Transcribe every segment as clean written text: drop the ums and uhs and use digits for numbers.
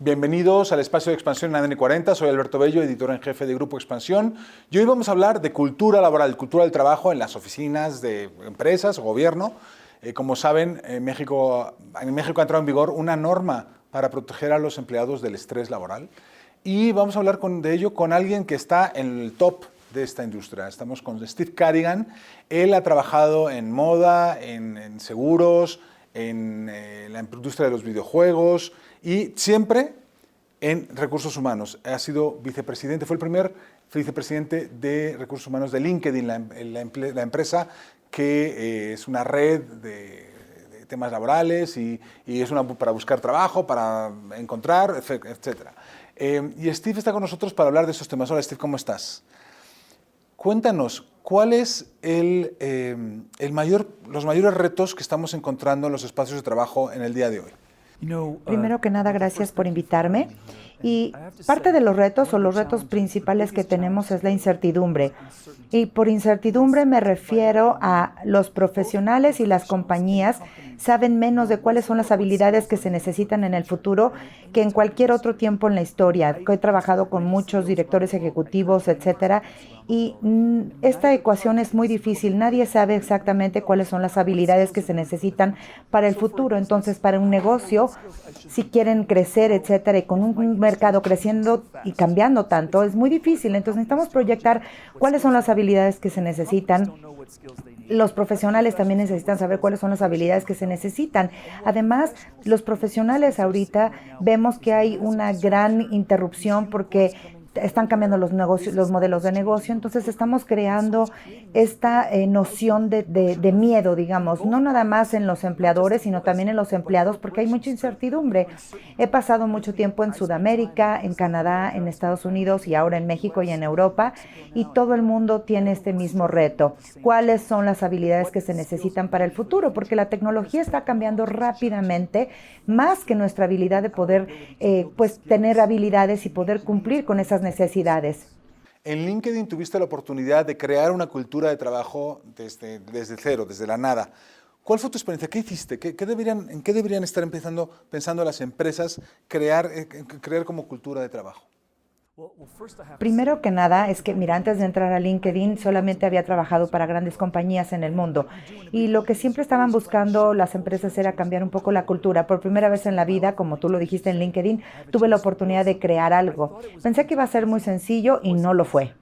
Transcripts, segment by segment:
Bienvenidos al espacio de expansión en ADN 40. Soy Alberto Bello, editor en jefe de Grupo Expansión. Y hoy vamos a hablar de cultura laboral, cultura del trabajo en las oficinas de empresas o gobierno. Como saben, en México ha entrado en vigor una norma para proteger a los empleados del estrés laboral. Y vamos a hablar de ello con alguien que está en el top de esta industria. Estamos con Steve Carrigan. Él ha trabajado en moda, en seguros, en la industria de los videojuegos y siempre en recursos humanos. Ha sido vicepresidente, fue el primer vicepresidente de recursos humanos de LinkedIn, la empresa que es una red de temas laborales y es para buscar trabajo, para encontrar, etc. Y Steve está con nosotros para hablar de esos temas. Hola Steve, ¿cómo estás? Cuéntanos, ¿cuál es los mayores retos que estamos encontrando en los espacios de trabajo en el día de hoy? Primero que nada, gracias por invitarme. Y parte de los retos o los retos principales que tenemos es la incertidumbre. Y por incertidumbre me refiero a los profesionales y las compañías saben menos de cuáles son las habilidades que se necesitan en el futuro que en cualquier otro tiempo en la historia. He trabajado con muchos directores ejecutivos, etcétera, y esta ecuación es muy difícil. Nadie sabe exactamente cuáles son las habilidades que se necesitan para el futuro. Entonces, para un negocio, si quieren crecer, etcétera, y con un mercado creciendo y cambiando tanto, es muy difícil. Entonces, necesitamos proyectar cuáles son las habilidades que se necesitan. Los profesionales también necesitan saber cuáles son las habilidades que se necesitan. Además, los profesionales ahorita vemos que hay una gran interrupción porque están cambiando los modelos de negocio, entonces estamos creando esta noción de miedo, digamos, no nada más en los empleadores, sino también en los empleados, porque hay mucha incertidumbre. He pasado mucho tiempo en Sudamérica, en Canadá, en Estados Unidos y ahora en México y en Europa, y todo el mundo tiene este mismo reto. ¿Cuáles son las habilidades que se necesitan para el futuro? Porque la tecnología está cambiando rápidamente, más que nuestra habilidad de poder tener habilidades y poder cumplir con esas necesidades. En LinkedIn tuviste la oportunidad de crear una cultura de trabajo desde cero, desde la nada. ¿Cuál fue tu experiencia? ¿Qué hiciste? ¿En qué deberían estar pensando las empresas crear como cultura de trabajo? Primero que nada es que, mira, antes de entrar a LinkedIn solamente había trabajado para grandes compañías en el mundo y lo que siempre estaban buscando las empresas era cambiar un poco la cultura. Por primera vez en la vida, como tú lo dijiste en LinkedIn, tuve la oportunidad de crear algo. Pensé que iba a ser muy sencillo y no lo fue,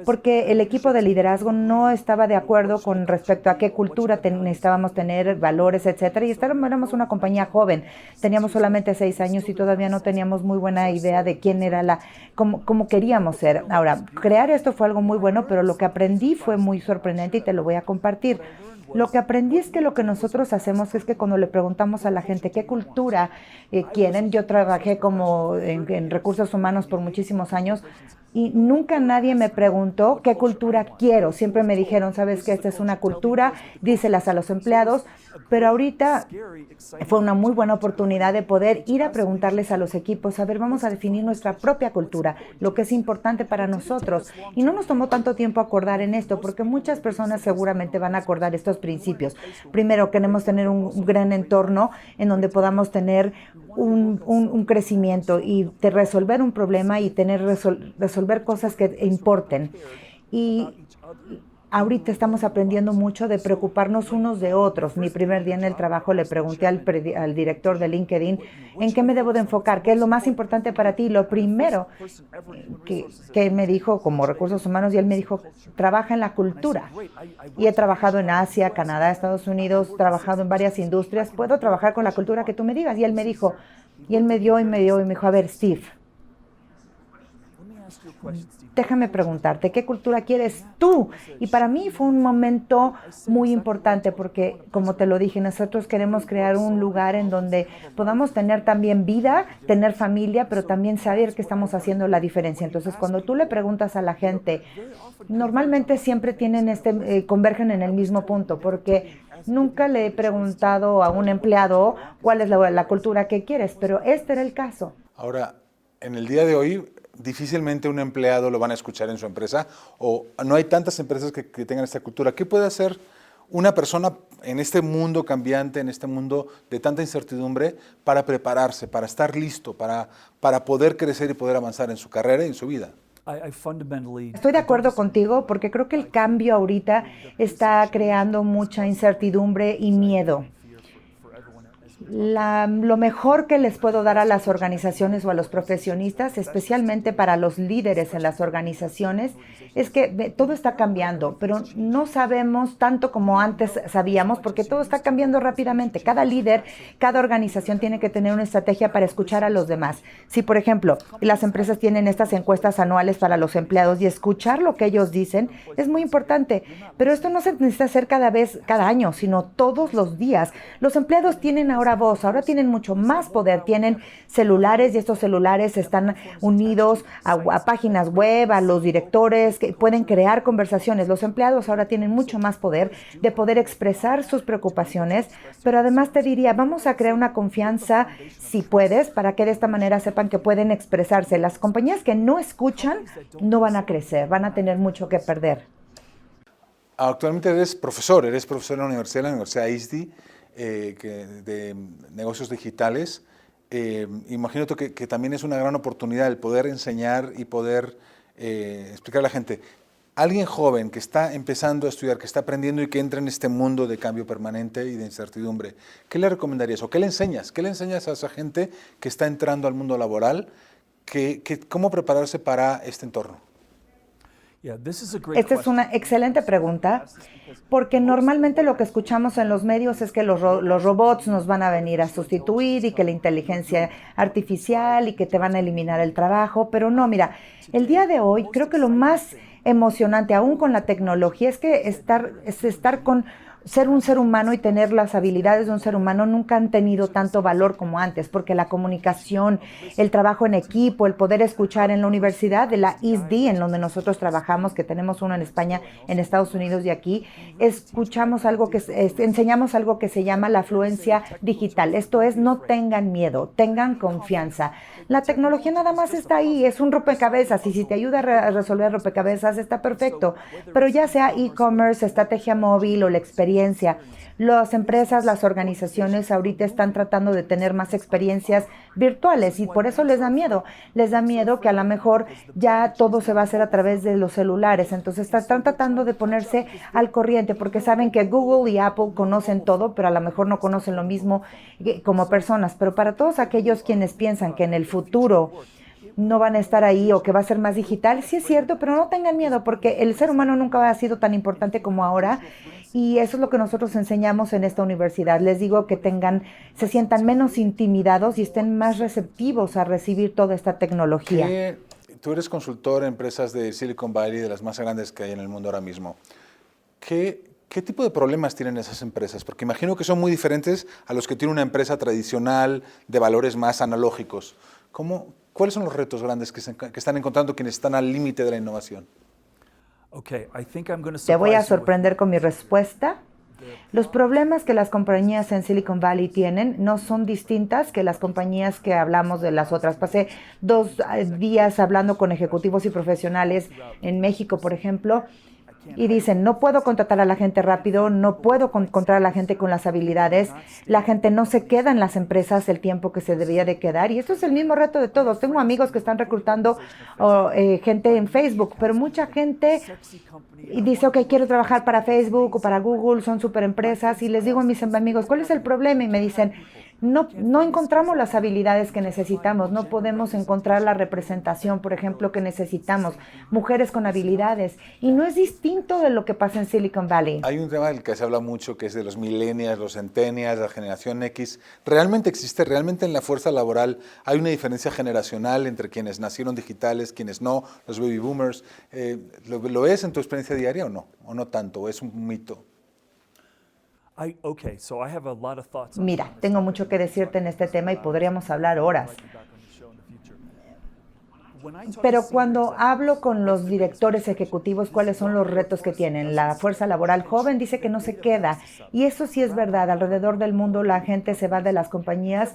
porque el equipo de liderazgo no estaba de acuerdo con respecto a qué cultura necesitábamos tener, valores, etcétera. Y éramos una compañía joven, teníamos solamente 6 años y todavía no teníamos muy buena idea de quién era cómo queríamos ser. Ahora, crear esto fue algo muy bueno, pero lo que aprendí fue muy sorprendente y te lo voy a compartir. Lo que aprendí es que lo que nosotros hacemos es que cuando le preguntamos a la gente qué cultura quieren, yo trabajé como en recursos humanos por muchísimos años y nunca nadie me preguntó qué cultura quiero. Siempre me dijeron, sabes que esta es una cultura, díselas a los empleados, pero ahorita fue una muy buena oportunidad de poder ir a preguntarles a los equipos, a ver, vamos a definir nuestra propia cultura, lo que es importante para nosotros. Y no nos tomó tanto tiempo acordar en esto, porque muchas personas seguramente van a acordar estos principios. Primero, queremos tener un gran entorno en donde podamos tener un crecimiento y de resolver un problema y resolver cosas que importen. Y ahorita estamos aprendiendo mucho de preocuparnos unos de otros. Mi primer día en el trabajo le pregunté al director de LinkedIn en qué me debo de enfocar, qué es lo más importante para ti. Lo primero que me dijo como recursos humanos, y él me dijo, trabaja en la cultura. Y he trabajado en Asia, Canadá, Estados Unidos, trabajado en varias industrias, puedo trabajar con la cultura que tú me digas. Y él me dijo, y él me dio y me dijo, a ver, Steve, déjame preguntarte, ¿qué cultura quieres tú? Y para mí fue un momento muy importante porque, como te lo dije, nosotros queremos crear un lugar en donde podamos tener también vida, tener familia, pero también saber que estamos haciendo la diferencia. Entonces, cuando tú le preguntas a la gente, normalmente siempre convergen en el mismo punto, porque nunca le he preguntado a un empleado cuál es la cultura que quieres, pero este era el caso. Ahora, en el día de hoy, difícilmente un empleado lo van a escuchar en su empresa o no hay tantas empresas que tengan esta cultura. ¿Qué puede hacer una persona en este mundo cambiante, en este mundo de tanta incertidumbre, para prepararse, para estar listo, para poder crecer y poder avanzar en su carrera y en su vida? Estoy de acuerdo contigo porque creo que el cambio ahorita está creando mucha incertidumbre y miedo. Lo mejor que les puedo dar a las organizaciones o a los profesionistas, especialmente para los líderes en las organizaciones, es que todo está cambiando, pero no sabemos tanto como antes sabíamos porque todo está cambiando rápidamente. Cada líder, cada organización tiene que tener una estrategia para escuchar a los demás. Si, por ejemplo, las empresas tienen estas encuestas anuales para los empleados y escuchar lo que ellos dicen es muy importante, pero esto no se necesita hacer cada año, sino todos los días. Los empleados tienen ahora voz, ahora tienen mucho más poder, tienen celulares y estos celulares están unidos a páginas web, a los directores que pueden crear conversaciones. Los empleados ahora tienen mucho más poder de poder expresar sus preocupaciones, pero además te diría, vamos a crear una confianza, si puedes, para que de esta manera sepan que pueden expresarse. Las compañías que no escuchan no van a crecer, van a tener mucho que perder. Actualmente eres profesor en la Universidad ISDI, de negocios digitales. Imagino que también es una gran oportunidad el poder enseñar y poder explicar a la gente. Alguien joven que está empezando a estudiar, que está aprendiendo y que entra en este mundo de cambio permanente y de incertidumbre, ¿qué le recomendarías o qué le enseñas? ¿Qué le enseñas a esa gente que está entrando al mundo laboral? ¿Cómo prepararse para este entorno? Esta es una excelente pregunta, porque normalmente lo que escuchamos en los medios es que los robots nos van a venir a sustituir y que la inteligencia artificial y que te van a eliminar el trabajo, pero no, mira, el día de hoy creo que lo más emocionante aún con la tecnología es que ser un ser humano y tener las habilidades de un ser humano nunca han tenido tanto valor como antes, porque la comunicación, el trabajo en equipo, el poder escuchar en la universidad de la ISD, en donde nosotros trabajamos, que tenemos uno en España, en Estados Unidos y aquí, enseñamos algo que se llama la fluencia digital. Esto es, no tengan miedo, tengan confianza. La tecnología nada más está ahí, es un rompecabezas, y si te ayuda a resolver rompecabezas, está perfecto. Pero ya sea e-commerce, estrategia móvil o la experiencia, las empresas, las organizaciones ahorita están tratando de tener más experiencias virtuales y por eso les da miedo. Les da miedo que a lo mejor ya todo se va a hacer a través de los celulares. Entonces están tratando de ponerse al corriente porque saben que Google y Apple conocen todo, pero a lo mejor no conocen lo mismo como personas. Pero para todos aquellos quienes piensan que en el futuro no van a estar ahí o que va a ser más digital, sí es cierto, pero no tengan miedo porque el ser humano nunca ha sido tan importante como ahora. Y eso es lo que nosotros enseñamos en esta universidad. Les digo que se sientan menos intimidados y estén más receptivos a recibir toda esta tecnología. Tú eres consultor en empresas de Silicon Valley, de las más grandes que hay en el mundo ahora mismo. ¿Qué tipo de problemas tienen esas empresas? Porque imagino que son muy diferentes a los que tiene una empresa tradicional de valores más analógicos. ¿Cuáles son los retos grandes que están encontrando quienes están al límite de la innovación? Te voy a sorprender con mi respuesta. Los problemas que las compañías en Silicon Valley tienen no son distintas que las compañías que hablamos de las otras. Pasé 2 días hablando con ejecutivos y profesionales en México, por ejemplo, y dicen, no puedo contratar a la gente rápido, no puedo encontrar a la gente con las habilidades, la gente no se queda en las empresas el tiempo que se debía de quedar, y esto es el mismo reto de todos. Tengo amigos que están reclutando gente en Facebook, pero mucha gente dice, ok, quiero trabajar para Facebook o para Google, son súper empresas, y les digo a mis amigos, ¿cuál es el problema? Y me dicen, no encontramos las habilidades que necesitamos, no podemos encontrar la representación, por ejemplo, que necesitamos, mujeres con habilidades, y no es distinto de lo que pasa en Silicon Valley. Hay un tema del que se habla mucho, que es de los millennials, los centennials, la generación X. ¿Realmente existe, realmente en la fuerza laboral hay una diferencia generacional entre quienes nacieron digitales, quienes no, los baby boomers? ¿Lo ves en tu experiencia diaria o no? ¿O no tanto? ¿O es un mito? Mira, tengo mucho que decirte en este tema y podríamos hablar horas. Pero cuando hablo con los directores ejecutivos, ¿cuáles son los retos que tienen? La fuerza laboral joven dice que no se queda. Y eso sí es verdad. Alrededor del mundo la gente se va de las compañías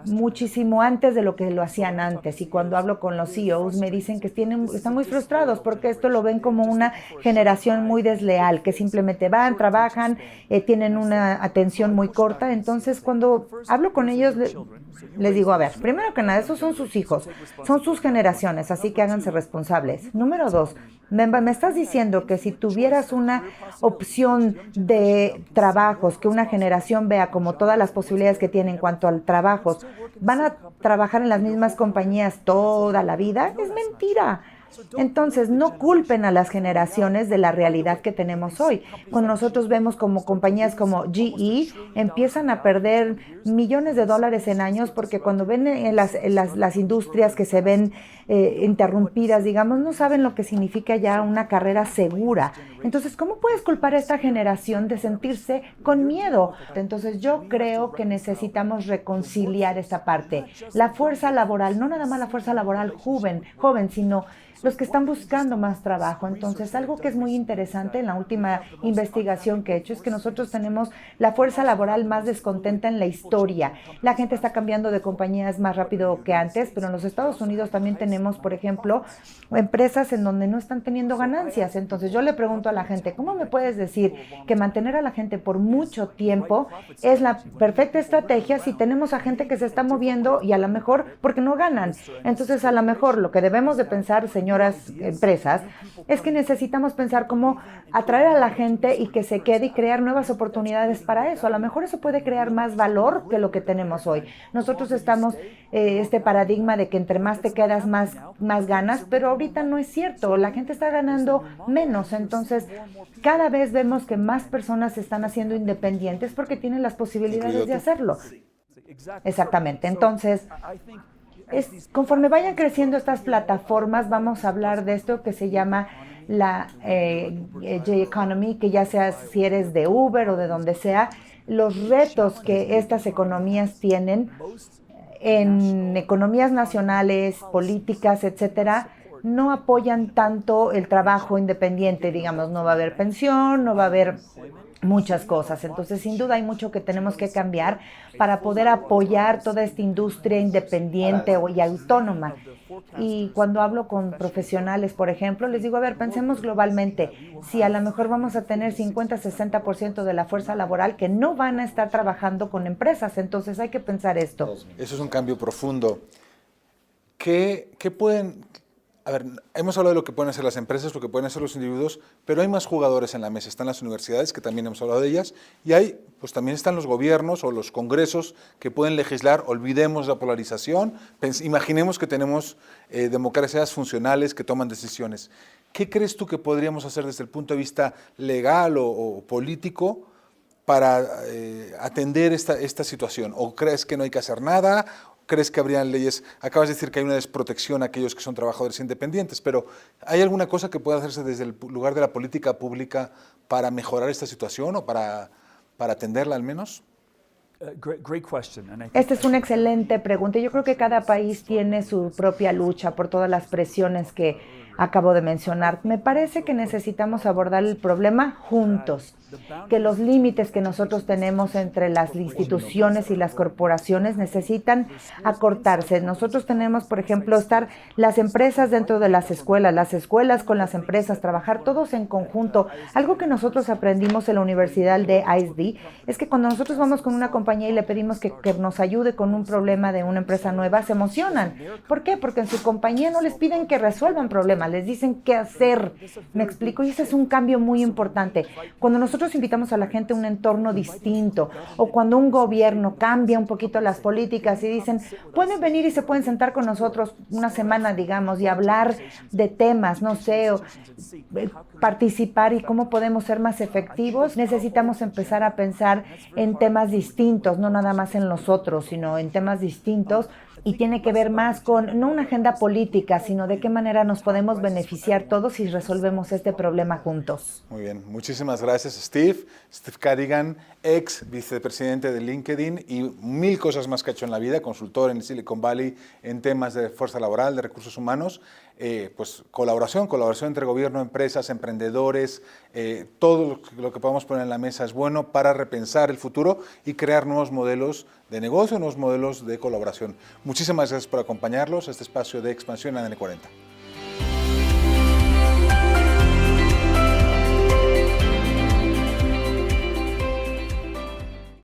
muchísimo antes de lo que lo hacían antes. Y cuando hablo con los CEOs me dicen que están muy frustrados porque esto lo ven como una generación muy desleal, que simplemente van, trabajan, tienen una atención muy corta. Entonces, cuando hablo con ellos, les digo, a ver, primero que nada, esos son sus hijos, son sus generaciones, así que háganse responsables. Número dos, me estás diciendo que si tuvieras una opción de trabajos que una generación vea como todas las posibilidades que tiene en cuanto al trabajo, van a trabajar en las mismas compañías toda la vida, es mentira. Entonces, no culpen a las generaciones de la realidad que tenemos hoy. Cuando nosotros vemos como compañías como GE empiezan a perder millones de dólares en años porque cuando ven en las industrias que se ven interrumpidas, digamos, no saben lo que significa ya una carrera segura. Entonces, ¿cómo puedes culpar a esta generación de sentirse con miedo? Entonces, yo creo que necesitamos reconciliar esta parte. La fuerza laboral, no nada más la fuerza laboral joven, sino los que están buscando más trabajo. Entonces, algo que es muy interesante en la última investigación que he hecho es que nosotros tenemos la fuerza laboral más descontenta en la historia. La gente está cambiando de compañías más rápido que antes, pero en los Estados Unidos también tenemos, por ejemplo, empresas en donde no están teniendo ganancias. Entonces, yo le pregunto a la gente, ¿cómo me puedes decir que mantener a la gente por mucho tiempo es la perfecta estrategia si tenemos a gente que se está moviendo y a lo mejor porque no ganan? Entonces, a lo mejor lo que debemos de pensar, señoras empresas, es que necesitamos pensar cómo atraer a la gente y que se quede y crear nuevas oportunidades para eso. A lo mejor eso puede crear más valor que lo que tenemos hoy. Nosotros estamos este paradigma de que entre más te quedas, más ganas, pero ahorita no es cierto. La gente está ganando menos. Entonces, cada vez vemos que más personas se están haciendo independientes porque tienen las posibilidades de hacerlo. Exactamente. Entonces, conforme vayan creciendo estas plataformas, vamos a hablar de esto que se llama la J-Economy, que ya sea si eres de Uber o de donde sea, los retos que estas economías tienen en economías nacionales, políticas, etcétera, no apoyan tanto el trabajo independiente, digamos, no va a haber pensión, no va a haber muchas cosas. Entonces, sin duda hay mucho que tenemos que cambiar para poder apoyar toda esta industria independiente y autónoma. Y cuando hablo con profesionales, por ejemplo, les digo, a ver, pensemos globalmente, si a lo mejor vamos a tener 50-60% de la fuerza laboral que no van a estar trabajando con empresas, entonces hay que pensar esto. Eso es un cambio profundo. ¿Qué pueden...? A ver, hemos hablado de lo que pueden hacer las empresas, lo que pueden hacer los individuos, pero hay más jugadores en la mesa. Están las universidades, que también hemos hablado de ellas, y pues también están los gobiernos o los congresos que pueden legislar. Olvidemos la polarización, imaginemos que tenemos democracias funcionales que toman decisiones. ¿Qué crees tú que podríamos hacer desde el punto de vista legal o político para atender esta situación? ¿O crees que no hay que hacer nada? ¿Crees que habrían leyes? Acabas de decir que hay una desprotección a aquellos que son trabajadores independientes, pero ¿hay alguna cosa que pueda hacerse desde el lugar de la política pública para mejorar esta situación o para atenderla al menos? Esta es una excelente pregunta. Yo creo que cada país tiene su propia lucha por todas las presiones que acabo de mencionar. Me parece que necesitamos abordar el problema juntos, que los límites que nosotros tenemos entre las instituciones y las corporaciones necesitan acortarse. Nosotros tenemos, por ejemplo, estar las empresas dentro de las escuelas con las empresas, trabajar todos en conjunto. Algo que nosotros aprendimos en la Universidad de ISD es que cuando nosotros vamos con una compañía y le pedimos que nos ayude con un problema de una empresa nueva, se emocionan. ¿Por qué? Porque en su compañía no les piden que resuelvan problemas, les dicen qué hacer. ¿Me explico? Y ese es un cambio muy importante. Cuando nosotros invitamos a la gente a un entorno distinto, o cuando un gobierno cambia un poquito las políticas y dicen, pueden venir y se pueden sentar con nosotros una semana, digamos, y hablar de temas, no sé, o participar y cómo podemos ser más efectivos, necesitamos empezar a pensar en temas distintos, no nada más en los otros, sino en temas distintos. Y tiene que ver más con, no una agenda política, sino de qué manera nos podemos beneficiar todos si resolvemos este problema juntos. Muy bien, muchísimas gracias Steve Cadigan, ex vicepresidente de LinkedIn y mil cosas más que ha hecho en la vida, consultor en Silicon Valley en temas de fuerza laboral, de recursos humanos. pues colaboración entre gobierno, empresas, emprendedores, todo lo que podamos poner en la mesa es bueno para repensar el futuro y crear nuevos modelos de negocio, nuevos modelos de colaboración. Muchísimas gracias por acompañarlos a este espacio de Expansión ADN 40.